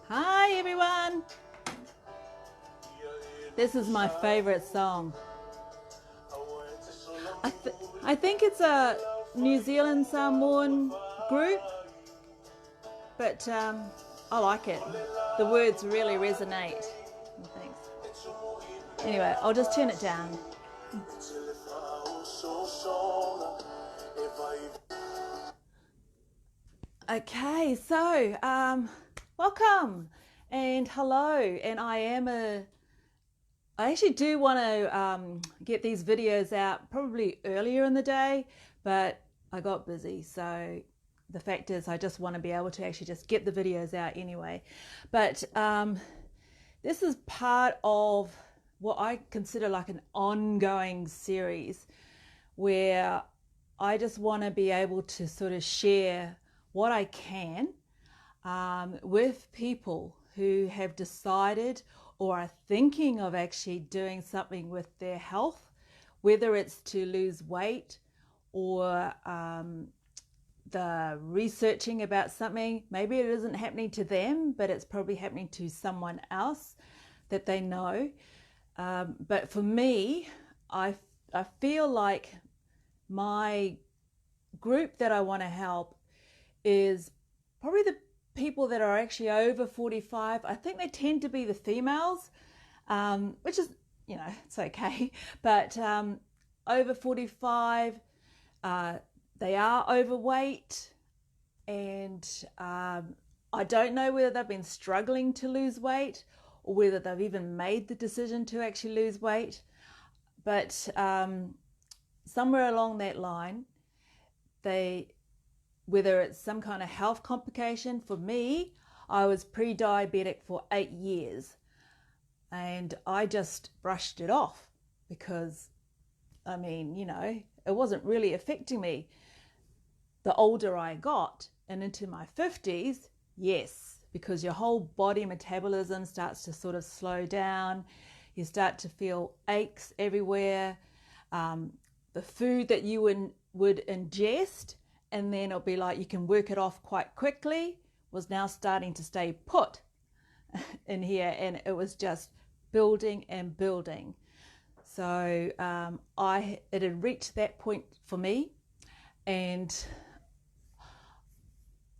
Hi everyone! This is my favorite song. I think it's a New Zealand Samoan group, but I like it. The words really resonate. Thanks. Anyway, I'll just turn it down. Okay, so welcome and hello, and I actually do want to get these videos out probably earlier in the day, but I got busy, so the fact is I just want to be able to actually just get the videos out anyway. But this is part of what I consider like an ongoing series where I just want to be able to sort of share what I can with people who have decided or are thinking of actually doing something with their health, whether it's to lose weight or the researching about something. Maybe it isn't happening to them, but it's probably happening to someone else that they know. But for me, I feel like my group that I want to help is probably the people that are actually over 45. I think they tend to be the females, which is, you know, it's okay. But over 45, they are overweight, and I don't know whether they've been struggling to lose weight or whether they've even made the decision to actually lose weight. But somewhere along that line, whether it's some kind of health complication. For me, I was pre-diabetic for 8 years, and I just brushed it off because, I mean, you know, it wasn't really affecting me. The older I got and into my 50s, yes, because your whole body metabolism starts to sort of slow down. You start to feel aches everywhere. The food that you would ingest, and then it'll be like you can work it off quite quickly, was now starting to stay put in here, and it was just building and building. So it had reached that point for me, and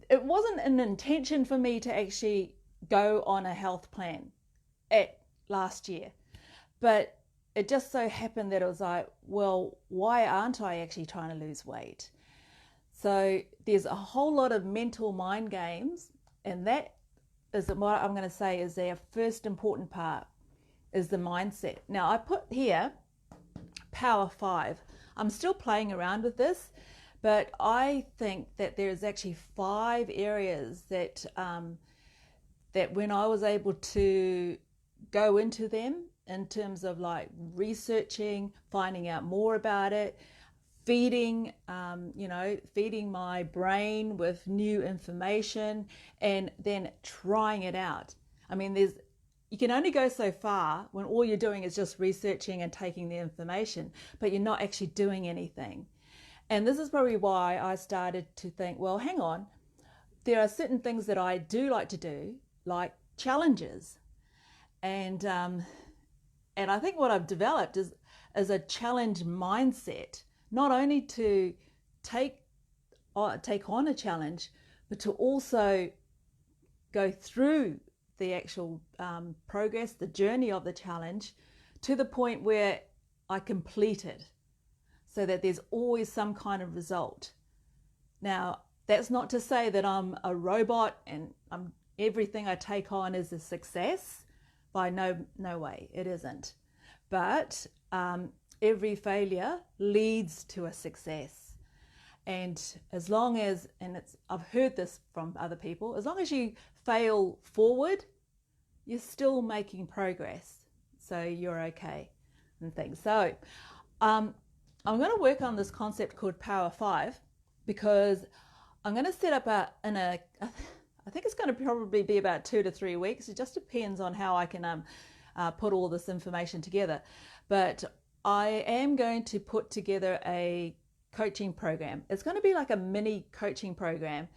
it wasn't an intention for me to actually go on a health plan at last year, but it just so happened that it was like, well, why aren't I actually trying to lose weight? So there's a whole lot of mental mind games, and that is what I'm going to say is their first important part, is the mindset. Now I put here Power5. I'm still playing around with this, but I think that there's actually 5 areas that that when I was able to go into them in terms of like researching, finding out more about it, feeding my brain with new information, and then trying it out. I mean, you can only go so far when all you're doing is just researching and taking the information, but you're not actually doing anything. And this is probably why I started to think, well, hang on, there are certain things that I do like to do, like challenges. And I think what I've developed is a challenge mindset, not only to take on a challenge, but to also go through the actual progress, the journey of the challenge, to the point where I complete it, so that there's always some kind of result. Now, that's not to say that I'm a robot and everything I take on is a success. By no way, it isn't. But every failure leads to a success. And as long as, I've heard this from other people, as long as you fail forward, you're still making progress. So you're okay and things. So I'm going to work on this concept called Power5. because I'm going to set up I think it's going to probably be about 2 to 3 weeks. It just depends on how I can put all this information together. But I am going to put together a coaching program. It's going to be like a mini coaching program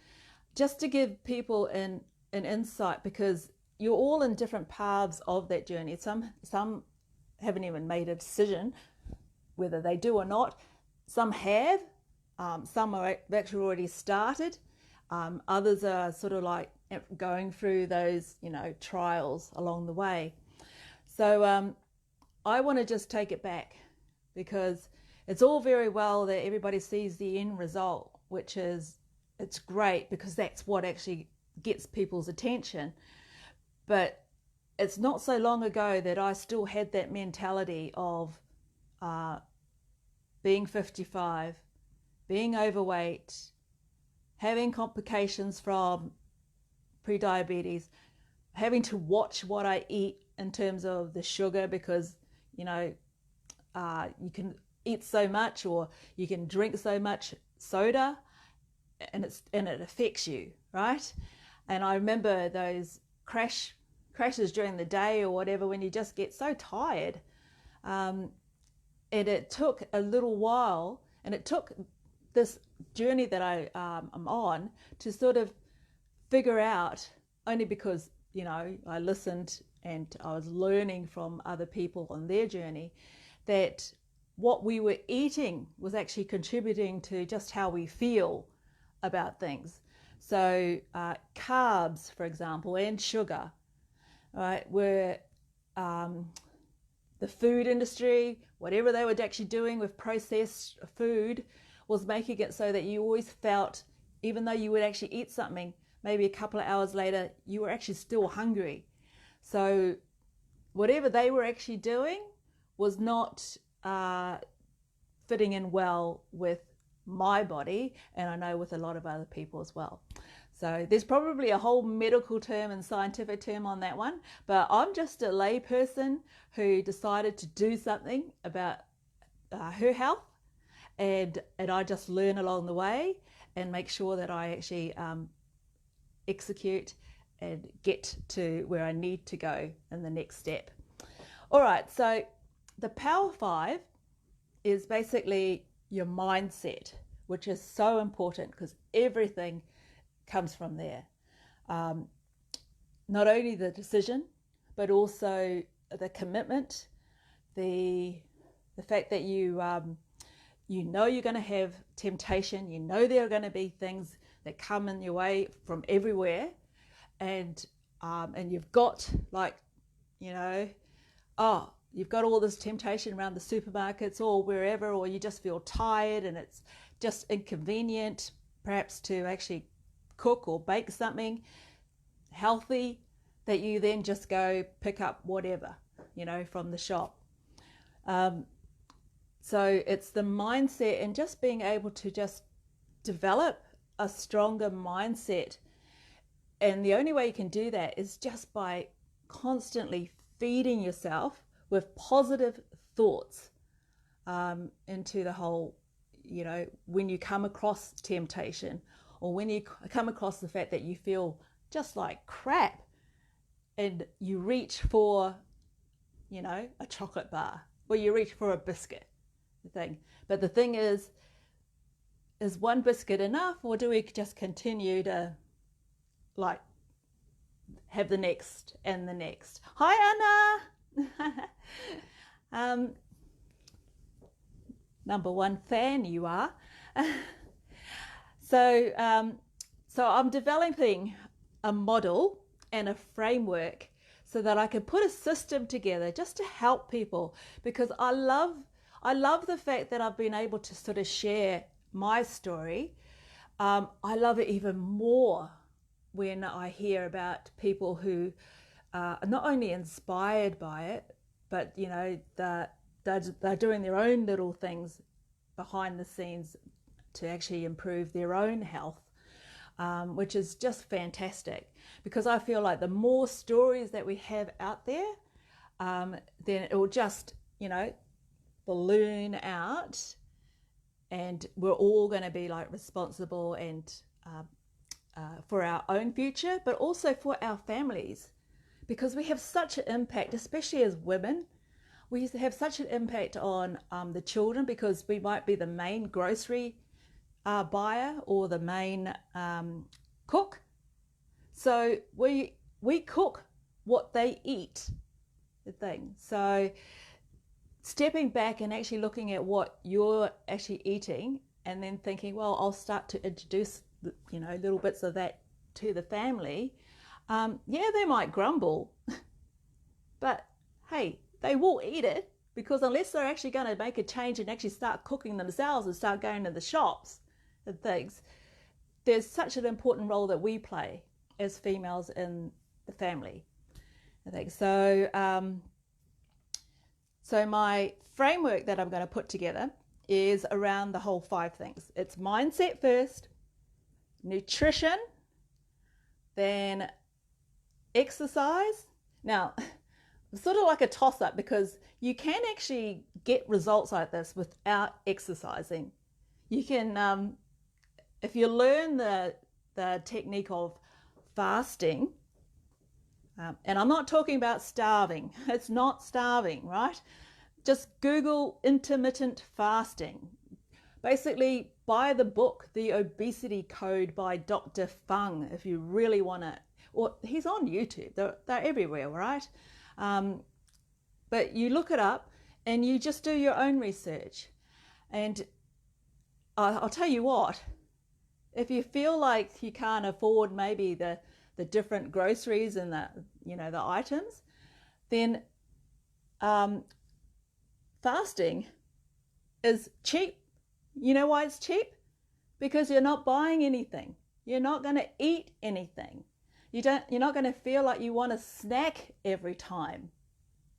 just to give people an insight, because you're all in different paths of that journey. Some haven't even made a decision whether they do or not. Some have. Some are actually already started. Others are sort of like going through those, trials along the way. So I want to just take it back, because it's all very well that everybody sees the end result, which is, it's great because that's what actually gets people's attention. But it's not so long ago that I still had that mentality of being 55, being overweight, having complications from prediabetes, having to watch what I eat in terms of the sugar, because you can eat so much or you can drink so much soda and it affects you, right? And I remember those crashes during the day or whatever, when you just get so tired. And it took a little while, and it took this journey that I'm on to sort of figure out, only because I listened and I was learning from other people on their journey, that what we were eating was actually contributing to just how we feel about things. So carbs, for example, and sugar, right, were the food industry, whatever they were actually doing with processed food, was making it so that you always felt, even though you would actually eat something, maybe a couple of hours later, you were actually still hungry. So whatever they were actually doing was not fitting in well with my body, and I know with a lot of other people as well. So there's probably a whole medical term and scientific term on that one, but I'm just a lay person who decided to do something about her health, and I just learn along the way and make sure that I actually execute and get to where I need to go in the next step. All right, so the Power5 is basically your mindset, which is so important because everything comes from there. Not only the decision, but also the commitment, the fact that you know you're going to have temptation, you know there are going to be things that come in your way from everywhere, and you've got you've got all this temptation around the supermarkets or wherever, or you just feel tired and it's just inconvenient perhaps to actually cook or bake something healthy, that you then just go pick up whatever, from the shop. So it's the mindset, and just being able to just develop a stronger mindset. And the only way you can do that is just by constantly feeding yourself with positive thoughts into the whole, when you come across temptation, or when you come across the fact that you feel just like crap and you reach for, a chocolate bar, or you reach for a biscuit, But the thing is one biscuit enough, or do we just continue to have the next and the next? Hi, Anna. Number one fan you are. So I'm developing a model and a framework so that I can put a system together just to help people, because I love the fact that I've been able to sort of share my story. I love it even more when I hear about people who are not only inspired by it, but they're doing their own little things behind the scenes to actually improve their own health, which is just fantastic, because I feel like the more stories that we have out there, then it will just balloon out, and we're all going to be like responsible and for our own future, but also for our families, because we have such an impact, especially as women. We have such an impact on the children, because we might be the main grocery buyer or the main cook. So we cook what they eat, the thing. So stepping back and actually looking at what you're actually eating, and then thinking, well, I'll start to introduce, little bits of that to the family. Yeah, they might grumble, but hey, they will eat it, because unless they're actually going to make a change and actually start cooking themselves and start going to the shops and things, there's such an important role that we play as females in the family, I think. So, so my framework that I'm going to put together is around the whole 5 things. It's mindset first, nutrition, then exercise. Now, it's sort of like a toss-up, because you can actually get results like this without exercising. You can, if you learn the technique of fasting, and I'm not talking about starving. It's not starving, right? Just Google intermittent fasting. Basically, buy the book, The Obesity Code by Dr. Fung, if you really want to. Or he's on YouTube. They're everywhere, right? But you look it up and you just do your own research. And I'll tell you what, if you feel like you can't afford maybe the different groceries and the items, then fasting is cheap. You know why it's cheap? Because you're not buying anything. You're not going to eat anything. You're not going to feel like you want to snack every time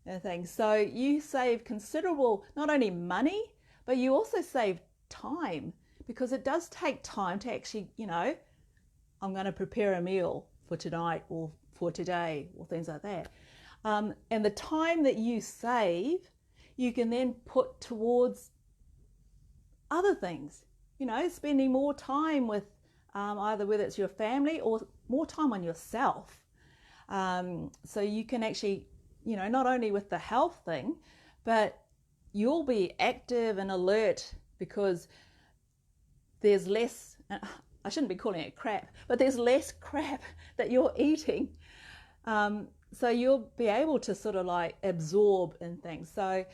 and things. So you save considerable, not only money, but you also save time, because it does take time to actually, I'm going to prepare a meal for tonight or for today or things like that. And the time that you save, you can then put towards other things, spending more time with either whether it's your family or more time on yourself. So you can actually, not only with the health thing, but you'll be active and alert, because there's less, I shouldn't be calling it crap, but there's less crap that you're eating. So you'll be able to sort of like absorb in things. So,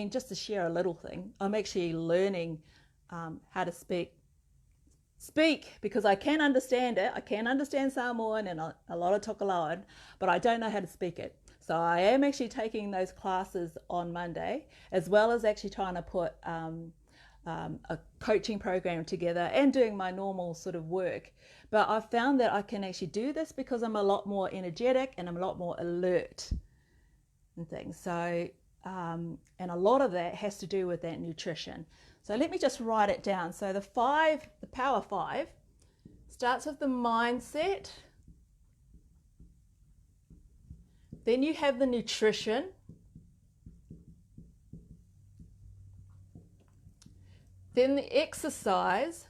just to share a little thing, I'm actually learning how to speak, because I can understand it. I can understand Samoan and a lot of Tokelauan, but I don't know how to speak it. So I am actually taking those classes on Monday, as well as actually trying to put a coaching program together and doing my normal sort of work. But I've found that I can actually do this because I'm a lot more energetic and I'm a lot more alert and things. So, and a lot of that has to do with that nutrition. So let me just write it down. So the Power 5 starts with the mindset. Then you have the nutrition. Then the exercise.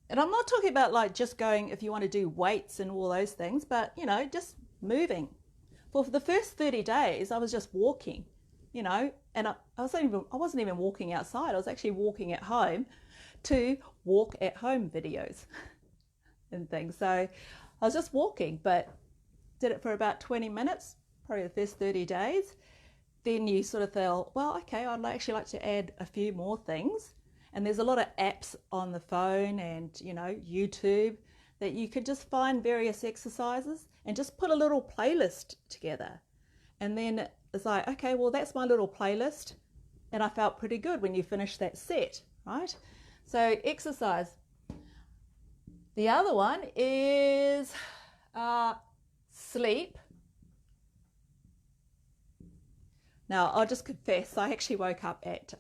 And I'm not talking about like just going, if you want to do weights and all those things, but just moving. For the first 30 days, I was just walking, and I wasn't even walking outside. I was actually walking at home to walk at home videos and things. So I was just walking, but did it for about 20 minutes, probably the first 30 days. Then you sort of feel, well, okay, I'd actually like to add a few more things. And there's a lot of apps on the phone and, YouTube, that you could just find various exercises and just put a little playlist together. And then it's like, okay, well, that's my little playlist. And I felt pretty good when you finish that set, right? So exercise. The other one is sleep. Now, I'll just confess, I actually woke up at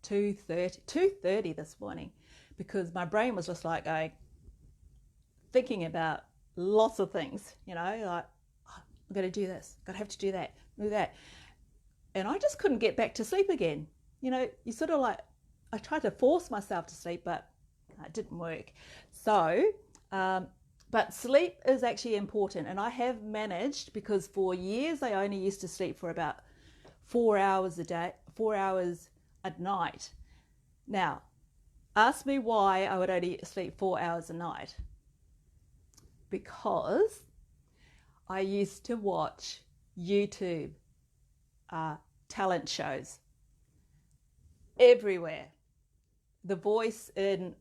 2:30 this morning, because my brain was just like thinking about lots of things, like, oh, I'm going to do this, I'm going to have to do that, do that. And I just couldn't get back to sleep again. you sort of like, I tried to force myself to sleep, but it didn't work. So, but sleep is actually important. And I have managed, because for years I only used to sleep for about 4 hours a day, 4 hours at night. Now, ask me why I would only sleep 4 hours a night. Because I used to watch YouTube talent shows everywhere. The Voice in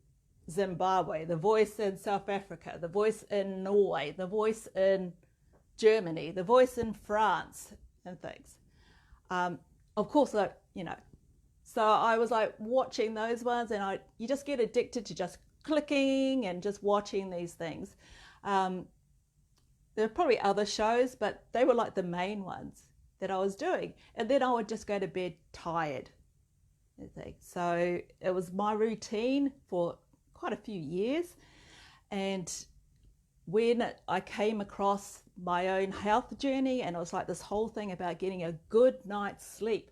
Zimbabwe, The Voice in South Africa, The Voice in Norway, The Voice in Germany, The Voice in France, and things. Of course, like, so I was like watching those ones, and you just get addicted to just clicking and just watching these things. There are probably other shows, but they were like the main ones that I was doing. And then I would just go to bed tired. So it was my routine for quite a few years. And when I came across my own health journey, and it was like this whole thing about getting a good night's sleep,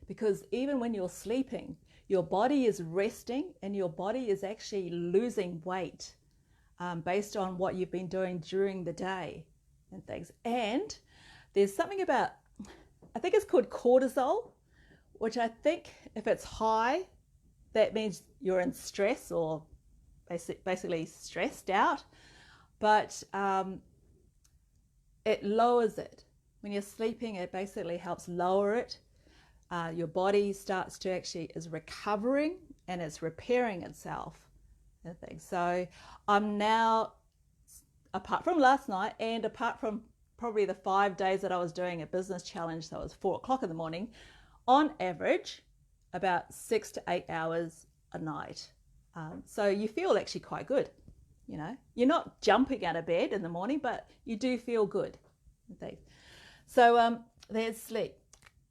because even when you're sleeping, your body is resting and your body is actually losing weight based on what you've been doing during the day and things. And there's something about, I think it's called cortisol, which I think if it's high, that means you're in stress or basically stressed out. But it lowers it. When you're sleeping, it basically helps lower it. Your body starts to is recovering and it's repairing itself and things. So I'm now, apart from last night and apart from probably the 5 days that I was doing a business challenge, so it was 4 o'clock in the morning, on average, about 6 to 8 hours a night. So you feel actually quite good. You're not jumping out of bed in the morning, but you do feel good. So there's sleep.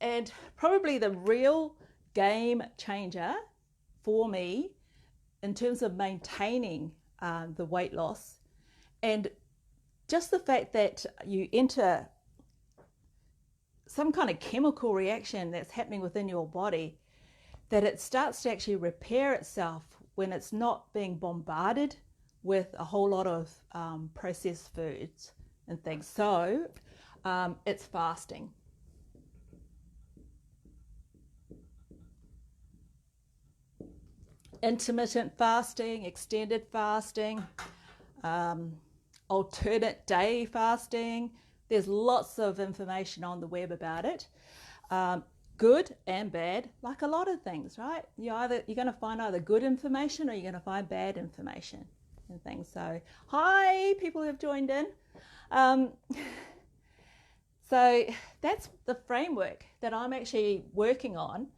And probably the real game changer for me in terms of maintaining the weight loss, and just the fact that you enter some kind of chemical reaction that's happening within your body, that it starts to actually repair itself when it's not being bombarded with a whole lot of processed foods and things. So it's fasting. Intermittent fasting, extended fasting, alternate day fasting. There's lots of information on the web about it. Good and bad, like a lot of things, right? You're going to find either good information or you're going to find bad information and things. So, hi, people who have joined in. So that's the framework that I'm actually working on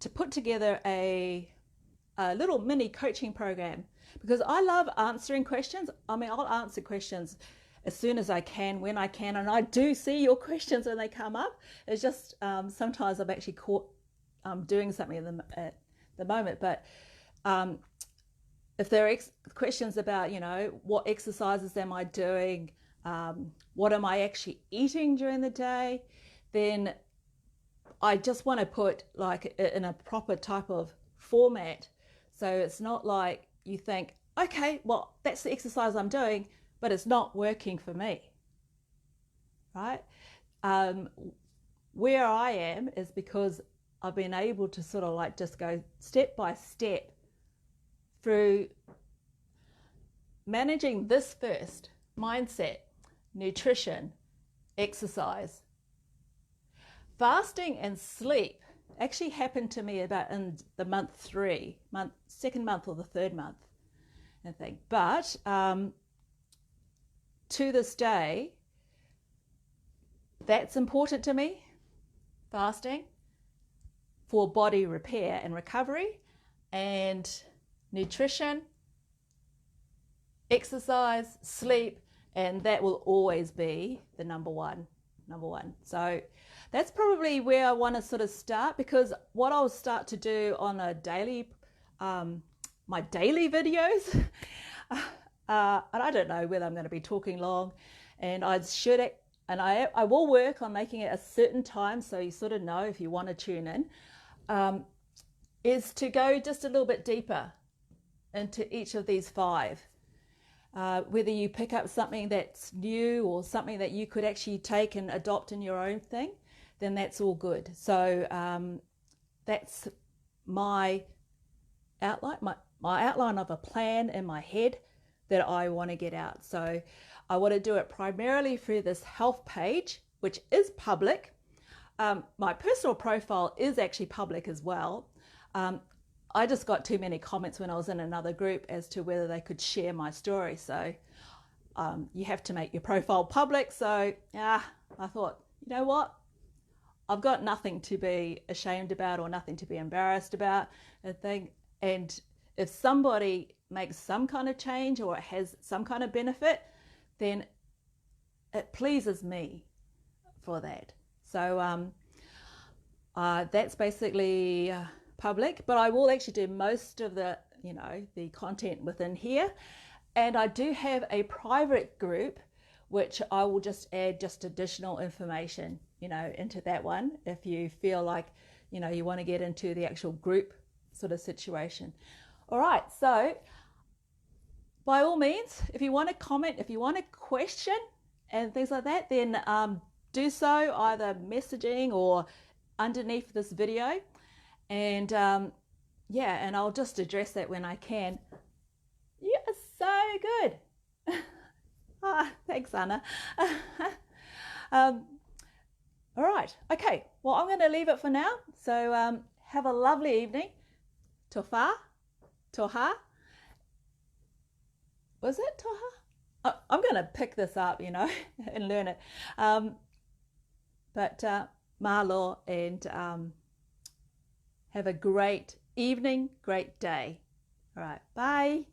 to put together a little mini coaching program, because I love answering questions. I mean, I'll answer questions as soon as I can, when I can, and I do see your questions when they come up. It's just sometimes I'm actually caught doing something at the moment, but if there are questions about, what exercises am I doing, what am I actually eating during the day, then I just want to put like in a proper type of format. So it's not like you think, okay, well, that's the exercise I'm doing, but it's not working for me, right? Where I am is because I've been able to sort of like just go step by step through managing this first: mindset, nutrition, exercise. Fasting and sleep actually happened to me about in the second month or the third month, I think. But to this day, that's important to me, fasting, for body repair and recovery, and nutrition, exercise, sleep, and that will always be the number one. So that's probably where I want to sort of start, because what I'll start to do on a daily, my daily videos, and I don't know whether I'm going to be talking long, and I will work on making it a certain time so you sort of know if you want to tune in. is to go just a little bit deeper into each of these 5. Whether you pick up something that's new or something that you could actually take and adopt in your own thing, then that's all good. So that's my outline, my outline of a plan in my head that I want to get out. So I want to do it primarily through this health page, which is public. My personal profile is actually public as well. I just got too many comments when I was in another group as to whether they could share my story. So you have to make your profile public. So I thought, you know what? I've got nothing to be ashamed about or nothing to be embarrassed about. And if somebody makes some kind of change or it has some kind of benefit, then it pleases me for that. So that's basically public, but I will actually do most of the, the content within here. And I do have a private group, which I will just add just additional information, into that one if you feel like, you want to get into the actual group sort of situation. All right, so by all means, if you want to comment, if you want a question and things like that, then do so either messaging or underneath this video. And and I'll just address that when I can. You are so good. Thanks, Anna. All right, okay, well, I'm going to leave it for now. So have a lovely evening. Tofa, toha. Was it toha? I'm going to pick this up, and learn it. But mahalo, and have a great evening, great day. All right, bye.